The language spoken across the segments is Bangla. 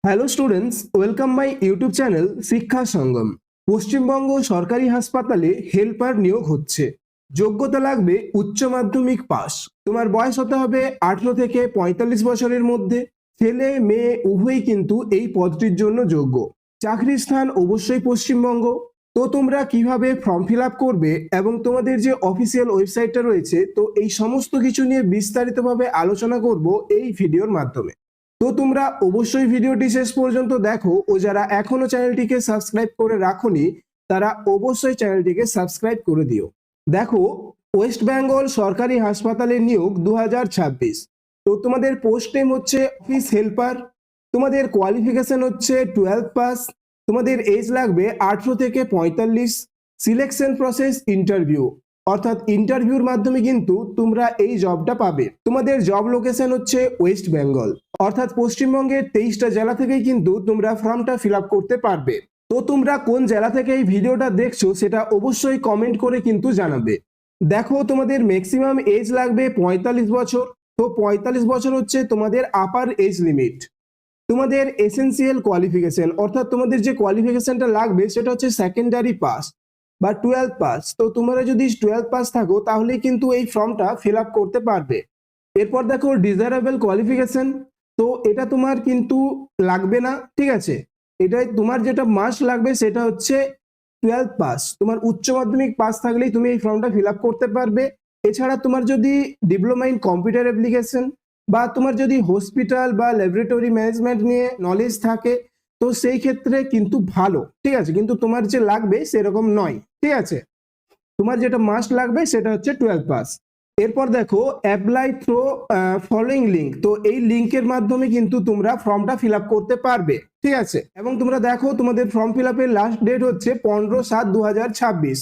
Hello students, welcome my YouTube channel শিক্ষা সঙ্গম। পশ্চিমবঙ্গ সরকারি হাসপাতালে হেল্পার নিয়োগ হচ্ছে। যোগ্যতা লাগবে উচ্চ মাধ্যমিক পাস। তোমার বয়স হতে হবে 18 থেকে 45 বছরের মধ্যে। ছেলে মেয়ে উভয়ই কিন্তু এই পদটির জন্য যোগ্য। চাকরির স্থান অবশ্যই পশ্চিমবঙ্গ। তো তোমরা কিভাবে ফর্ম ফিল আপ করবে এবং তোমাদের যে অফিসিয়াল ওয়েবসাইটটা রয়েছে, তো এই সমস্ত কিছু নিয়ে বিস্তারিতভাবে আলোচনা করব এই ভিডিওর মাধ্যমে। তো তোমরা অবশ্যই ভিডিওটি শেষ পর্যন্ত দেখো, ও যারা এখনো চ্যানেলটিকে সাবস্ক্রাইব করে রাখোনি তারা অবশ্যই চ্যানেলটিকে সাবস্ক্রাইব করে দিও। দেখো, ওয়েস্ট বেঙ্গল সরকারি হাসপাতালে নিয়োগ 2026। তো তোমাদের পোস্ট নেম হচ্ছে অফিস হেল্পার। তোমাদের কোয়ালিফিকেশন হচ্ছে 12 পাস। তোমাদের এজ লাগবে 18 থেকে 45। সিলেকশন প্রসেস ইন্টারভিউ, অর্থাৎ ইন্টারভিউর মাধ্যমে কিন্তু তোমরা এই জবটা পাবে। তোমাদের জব লোকেশন হচ্ছে ওয়েস্ট বেঙ্গল, অর্থাৎ পশ্চিমবঙ্গের 23টা জেলা থেকেই কিন্তু তোমরা ফর্মটা ফিল আপ করতে পারবে। তো তোমরা কোন জেলা থেকে এই ভিডিওটা দেখছো সেটা অবশ্যই কমেন্ট করে কিন্তু জানাবে। দেখো, তোমাদের ম্যাক্সিমাম এজ লাগবে 45 বছর। তো 45 বছর হচ্ছে তোমাদের আপার এজ লিমিট। তোমাদের এসেন্সিয়াল কোয়ালিফিকেশন, অর্থাৎ তোমাদের যে কোয়ালিফিকেশনটা লাগবে সেটা হচ্ছে সেকেন্ডারি পাস বা 12 পাস। তো তোমরা যদি 12 পাস থাকো তাহলে কিন্তু এই ফর্মটা ফিল আপ করতে পারবে। এরপর দেখো ডিজায়ারেবল কোয়ালিফিকেশন। তো এটা তোমার কিন্তু লাগবে না, ঠিক আছে। এটাই তোমার যেটা মাস্ট লাগবে সেটা হচ্ছে 12 পাস। তোমার উচ্চ মাধ্যমিক পাস থাকলেই তুমি এই ফর্মটা ফিল আপ করতে পারবে। এছাড়া তোমার যদি ডিপ্লোমা ইন কম্পিউটার অ্যাপ্লিকেশন বা তোমার যদি হসপিটাল বা ল্যাবরেটরি ম্যানেজমেন্ট নিয়ে নলেজ থাকে, তো সেই ক্ষেত্রে কিন্তু ভালো, ঠিক আছে। কিন্তু তোমার যে লাগবে সেরকম নয়, ঠিক আছে। তোমার যেটা মাস্ট লাগবে সেটা হচ্ছে 12 পাস। এরপর দেখো অ্যাপ্লাই থ্রু ফলোইং লিঙ্ক। তো এই লিঙ্কের মাধ্যমে কিন্তু তোমরা ফর্মটা ফিল আপ করতে পারবে, ঠিক আছে। এবং তোমরা দেখো তোমাদের ফর্ম ফিল আপের লাস্ট ডেট হচ্ছে 15/7/2026।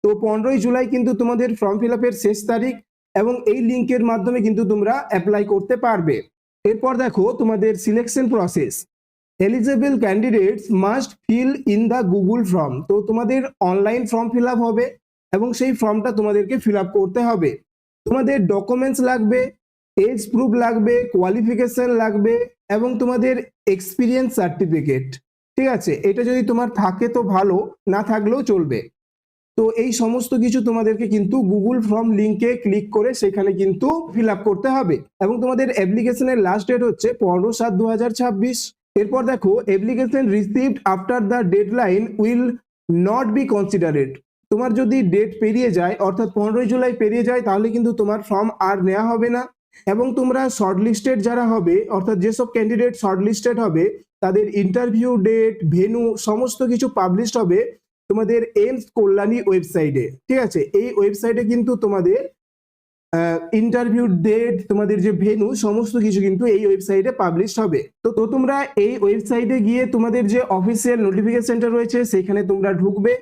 তো 15ই জুলাই কিন্তু তোমাদের ফর্ম ফিল আপের শেষ তারিখ, এবং এই লিঙ্কের মাধ্যমে কিন্তু তোমরা অ্যাপ্লাই করতে পারবে। এরপর দেখো তোমাদের selection process. Eligible candidates must fill in the Google form. তো তোমাদের অনলাইন ফর্ম ফিল আপ হবে এবং সেই ফর্মটা তোমাদেরকে ফিল আপ করতে হবে। তোমাদের ডকুমেন্টস লাগবে, এজ প্রুফ লাগবে, কোয়ালিফিকেশন লাগবে এবং তোমাদের এক্সপিরিয়েন্স সার্টিফিকেট, ঠিক আছে। এটা যদি তোমার থাকে তো ভালো, না থাকলেও চলবে। তো এই সমস্ত কিছু তোমাদেরকে কিন্তু গুগল ফর্ম লিঙ্কে ক্লিক করে সেখানে কিন্তু ফিল আপ করতে হবে। এবং তোমাদের অ্যাপ্লিকেশনের লাস্ট ডেট হচ্ছে 15/7/2026। এরপর দেখো application received after the deadline will not be considered. তোমার যদি ডেট পেরিয়ে যায়, অর্থাৎ 15ই জুলাই পেরিয়ে যায়, তাহলে কিন্তু তোমার ফর্ম আর নেওয়া হবে না। এবং তোমরা শর্টলিস্টেড যারা হবে, অর্থাৎ যেসব ক্যান্ডিডেট শর্টলিস্টেড হবে, তাদের ইন্টারভিউ ডেট, ভেন্যু সমস্ত কিছু পাবলিশড হবে তোমাদের এইমস কল্যাণী ওয়েবসাইটে, ঠিক আছে। এই ওয়েবসাইটে কিন্তু তোমাদের ইন্টারভিউ ডেট, তোমাদের যে ভেন্যু সমস্ত কিছু কিন্তু এই ওয়েবসাইটে পাবলিশ হবে। তো তোমরা এই ওয়েবসাইটে গিয়ে তোমাদের যে অফিসিয়াল নোটিফিকেশনটা রয়েছে সেখানে তোমরা ঢুকবে,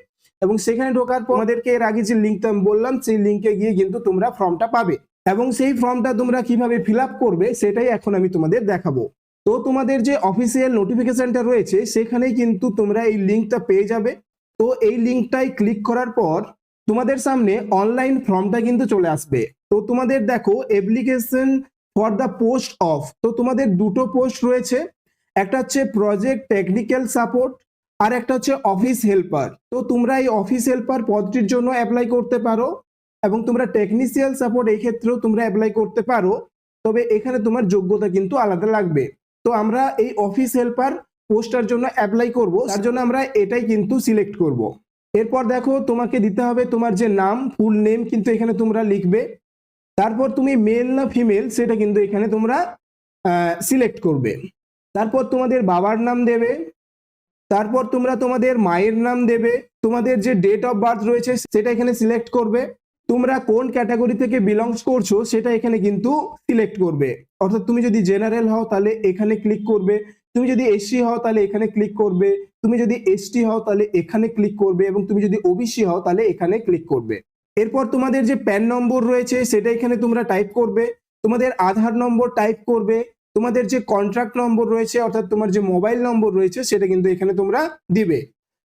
এবং সেখানে ঢোকার পর তোমাদেরকে এর আগে যে লিঙ্কটা আমি বললাম সেই লিঙ্কে গিয়ে কিন্তু তোমরা ফর্মটা পাবে। এবং সেই ফর্মটা তোমরা কিভাবে ফিল আপ করবে সেটাই এখন আমি তোমাদের দেখাবো। তো তোমাদের যে অফিসিয়াল নোটিফিকেশনটা রয়েছে সেখানেই কিন্তু তোমরা এই লিঙ্কটা পেয়ে যাবে। তো এই লিঙ্কটাই ক্লিক করার পর তোমাদের সামনে অনলাইন ফর্মটা কিন্তু চলে আসবে। তো তোমাদের দেখো application for the post of. তো তোমাদের দুটো পোস্ট রয়েছে, একটা হচ্ছে প্রজেক্ট টেকনিক্যাল সাপোর্ট আর একটা হচ্ছে অফিস হেল্পার। তো তোমরা এই অফিস হেল্পার পদটির জন্য অ্যাপ্লাই করতে পারো, এবং তোমরা টেকনিশিয়াল সাপোর্ট এই ক্ষেত্রেও তোমরা অ্যাপ্লাই করতে পারো। তবে এখানে তোমার যোগ্যতা কিন্তু আলাদা লাগবে। তো আমরা এই অফিস হেল্পার পোস্টার জন্য অ্যাপ্লাই করব, তার জন্য আমরা এটাই কিন্তু সিলেক্ট করব। এরপর দেখো তোমাকে দিতে হবে তোমার যে নাম, ফুল নেম কিন্তু এখানে তোমরা লিখবে। তারপর তুমি মেল না ফিমেল সেটা কিন্তু এখানে তোমরা সিলেক্ট করবে। তারপর তোমাদের বাবার নাম দেবে। তারপর তোমরা তোমাদের মায়ের নাম দেবে। তোমাদের যে ডেট অফ বার্থ রয়েছে সেটা এখানে সিলেক্ট করবে। তোমরা কোন ক্যাটাগরি থেকে বিলংস করছো সেটা এখানে কিন্তু সিলেক্ট করবে, অর্থাৎ তুমি যদি জেনারেল হও তাহলে এখানে ক্লিক করবে, তুমি যদি এসসি হও তাহলে এখানে ক্লিক করবে, তুমি যদি এসটি হও তাহলে এখানে ক্লিক করবে, এবং তুমি যদি ওবিসি হও তাহলে এখানে ক্লিক করবে। এরপর তোমাদের যে প্যান নম্বর রয়েছে সেটা এখানে তোমরা টাইপ করবে, তোমাদের আধার নম্বর টাইপ করবে, তোমাদের যে কন্ট্রাক্ট নম্বর রয়েছে অর্থাৎ তোমার যে মোবাইল নম্বর রয়েছে সেটা কিন্তু এখানে তোমরা দিবে।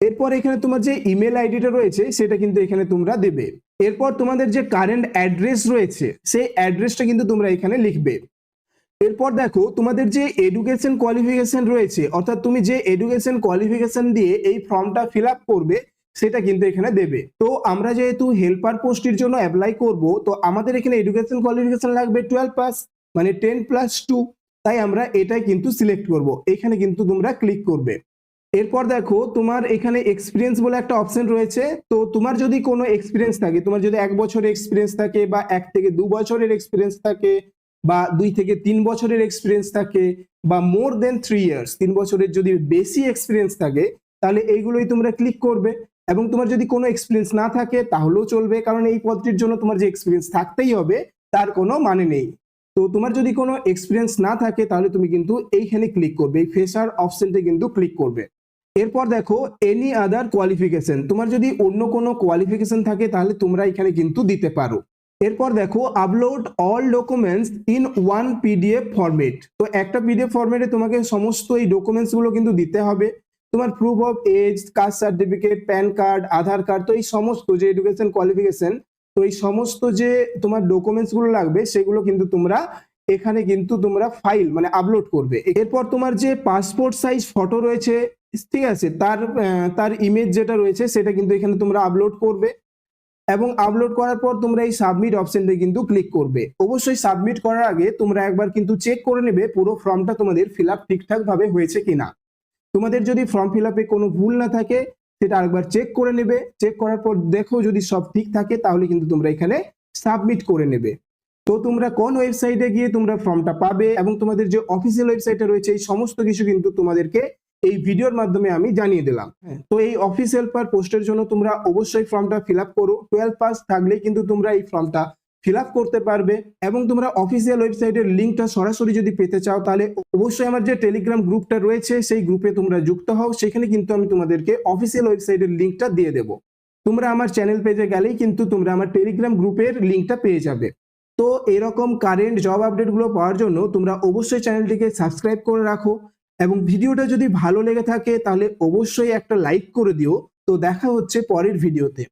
এরপর এখানে তোমার যে ইমেল আইডিটা রয়েছে সেটা কিন্তু এখানে তোমরা দেবে। এরপর তোমাদের যে কারেন্ট অ্যাড্রেস রয়েছে সেই অ্যাড্রেসটা কিন্তু তোমরা এখানে লিখবে। এরপর দেখো তোমাদের যে এডুকেশন কোয়ালিফিকেশন রয়েছে, অর্থাৎ তুমি যে এডুকেশন কোয়ালিফিকেশন দিয়ে এই ফর্মটা ফিল আপ করবে সেটা কিন্তু এখানে দেবে। তো আমরা যেহেতু হেল্পার পোস্টের জন্য অ্যাপ্লাই করব, তো আমাদের এখানে এডুকেশন কোয়ালিফিকেশন লাগবে 12 পাস, মানে 10+2। তাই আমরা এটাই কিন্তু সিলেক্ট করব। এখানে কিন্তু তোমরা ক্লিক করবে। এরপর দেখো তোমার এখানে এক্সপিরিয়েন্স বলে একটা অপশন রয়েছে। তো তোমার যদি কোনো এক্সপিরিয়েন্স থাকে, তোমার যদি 1 বছরের এক্সপিরিয়েন্স থাকে বা 1 থেকে 2 বছরের এক্সপিরিয়েন্স থাকে বা 2 থেকে 3 বছরের এক্সপিরিয়েন্স থাকে বা মোর দেন 3 ইয়ার্স, 3 বছরের যদি বেশি এক্সপিরিয়েন্স থাকে, তাহলে এইগুলোই তোমরা ক্লিক করবে। এবং তোমার যদি কোনো এক্সপিরিয়েন্স না থাকে তাহলেও চলবে, কারণ এই পদটির জন্য তোমার যে এক্সপিরিয়েন্স থাকতেই হবে তার কোনো মানে নেই। তো তোমার যদি কোনো এক্সপিরিয়েন্স না থাকে তাহলে তুমি কিন্তু এইখানে ক্লিক করবে, এই ফ্রেশার অপশনটা কিন্তু ক্লিক করবে। এরপর দেখো এনি আদার কোয়ালিফিকেশন, তোমার যদি অন্য কোনো কোয়ালিফিকেশন থাকে তাহলে তোমরা এখানে কিন্তু দিতে পারো। এরপর দেখো upload all documents in one PDF format. তো একটা পিডিএফ ফরম্যাটে তোমাকে সমস্ত এই ডকুমেন্টস গুলো কিন্তু দিতে হবে। তোমার proof of age, caste certificate, PAN card, Aadhaar card, তো এই সমস্ত যে এডুকেশন কোয়ালিফিকেশন, তো এই সমস্ত যে তোমার ডকুমেন্টস গুলো লাগবে সেগুলো কিন্তু তোমরা এখানে কিন্তু তোমরা ফাইল মানে আপলোড করবে। এরপর তোমার যে পাসপোর্ট সাইজ ফটো রয়েছে, ঠিক আছে, তার ইমেজ যেটা রয়েছে সেটা কিন্তু এখানে তোমরা আপলোড করবে। এবং আপলোড করার পর তোমরা এই সাবমিট অপশনটা কিন্তু ক্লিক করবে। অবশ্যই সাবমিট করার আগে তোমরা একবার কিন্তু চেক করে নেবে পুরো ফর্মটা তোমাদের ফিল আপ ঠিকঠাক ভাবে হয়েছে কিনা। তোমাদের যদি ফর্ম ফিল আপে কোনো ভুল না থাকে সেটা আরেকবার চেক করে নেবে। চেক করার পর দেখো যদি সব ঠিক থাকে তাহলে কিন্তু তোমরা এখানে সাবমিট করে নেবে। তো তোমরা কোন ওয়েবসাইটে গিয়ে তোমরা ফর্মটা পাবে এবং তোমাদের যে অফিসিয়াল ওয়েবসাইটে রয়েছে এই সমস্ত কিছু কিন্তু তোমাদেরকে এই ভিডিওর মাধ্যমে আমি জানিয়ে দিলাম। তো এই অফিস হেল্পার পোস্টের জন্য তোমরা অবশ্যই ফর্মটা ফিল আপ করো। 12 পাস থাকলেই কিন্তু তোমরা এই ফর্মটা ফিল আপ করতে পারবে। এবং তোমরা অফিসিয়াল ওয়েবসাইটের লিঙ্কটা সরাসরি যদি পেতে চাও তাহলে অবশ্যই আমার যে টেলিগ্রাম গ্রুপটা রয়েছে সেই গ্রুপে তোমরা যুক্ত হও। সেখানে কিন্তু আমি তোমাদেরকে অফিসিয়াল ওয়েবসাইটের লিঙ্কটা দিয়ে দেবো। তোমরা আমার চ্যানেল পেজে গেলেই কিন্তু তোমরা আমার টেলিগ্রাম গ্রুপের লিঙ্কটা পেয়ে যাবে। তো এরকম কারেন্ট জব আপডেটগুলো পাওয়ার জন্য তোমরা অবশ্যই চ্যানেলটিকে সাবস্ক্রাইব করে রাখো। এবং ভিডিওটা যদি ভালো লেগে থাকে তাহলে অবশ্যই একটা লাইক করে দিও। তো দেখা হচ্ছে পরের ভিডিওতে।